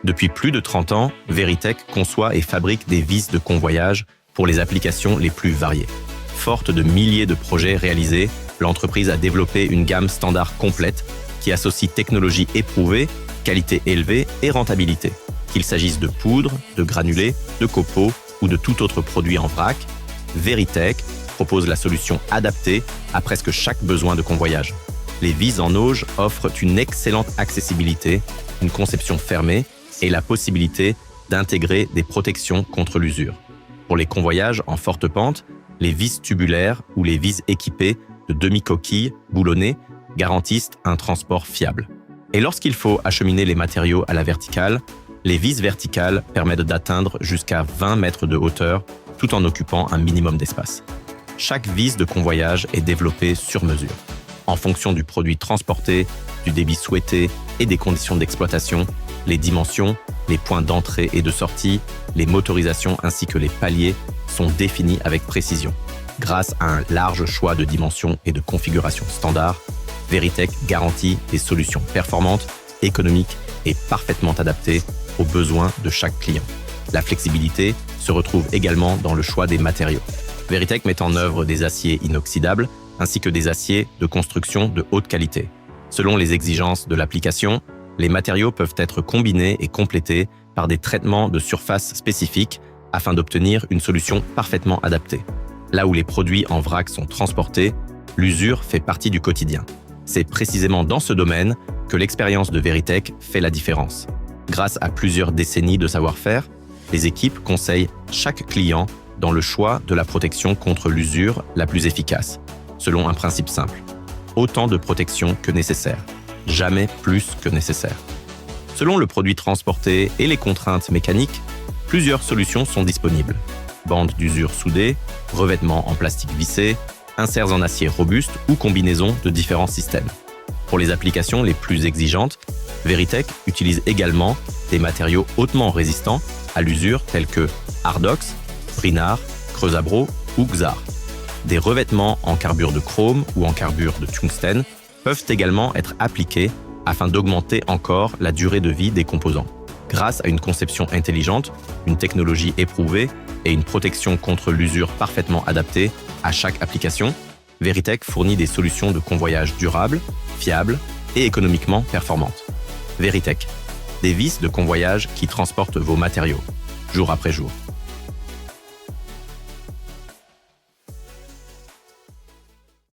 Depuis plus de 30 ans, Veritech conçoit et fabrique des vis de convoyage pour les applications les plus variées. Forte de milliers de projets réalisés, l'entreprise a développé une gamme standard complète qui associe technologie éprouvée, qualité élevée et rentabilité. Qu'il s'agisse de poudre, de granulés, de copeaux ou de tout autre produit en vrac, Veritech propose la solution adaptée à presque chaque besoin de convoyage. Les vis en auge offrent une excellente accessibilité, une conception fermée et la possibilité d'intégrer des protections contre l'usure. Pour les convoyages en forte pente, les vis tubulaires ou les vis équipées de demi-coquilles boulonnées garantissent un transport fiable. Et lorsqu'il faut acheminer les matériaux à la verticale, les vis verticales permettent d'atteindre jusqu'à 20 mètres de hauteur tout en occupant un minimum d'espace. Chaque vis de convoyage est développée sur mesure. En fonction du produit transporté, du débit souhaité et des conditions d'exploitation, les dimensions, les points d'entrée et de sortie, les motorisations ainsi que les paliers sont définis avec précision. Grâce à un large choix de dimensions et de configurations standards, Veritech garantit des solutions performantes, économiques et parfaitement adaptées aux besoins de chaque client. La flexibilité se retrouve également dans le choix des matériaux. Veritech met en œuvre des aciers inoxydables ainsi que des aciers de construction de haute qualité. Selon les exigences de l'application, les matériaux peuvent être combinés et complétés par des traitements de surface spécifiques afin d'obtenir une solution parfaitement adaptée. Là où les produits en vrac sont transportés, l'usure fait partie du quotidien. C'est précisément dans ce domaine que l'expérience de Veritech fait la différence. Grâce à plusieurs décennies de savoir-faire, les équipes conseillent chaque client dans le choix de la protection contre l'usure la plus efficace, selon un principe simple. Autant de protection que nécessaire, jamais plus que nécessaire. Selon le produit transporté et les contraintes mécaniques, plusieurs solutions sont disponibles. Bandes d'usure soudées, revêtements en plastique vissé, inserts en acier robuste ou combinaisons de différents systèmes. Pour les applications les plus exigeantes, Veritech utilise également des matériaux hautement résistants à l'usure tels que Hardox, Brinard, Creusabro ou Xar. Des revêtements en carbure de chrome ou en carbure de tungstène peuvent également être appliqués afin d'augmenter encore la durée de vie des composants. Grâce à une conception intelligente, une technologie éprouvée et une protection contre l'usure parfaitement adaptée à chaque application, Veritech fournit des solutions de convoyage durables, fiables et économiquement performantes. Veritech, des vis de convoyage qui transportent vos matériaux, jour après jour.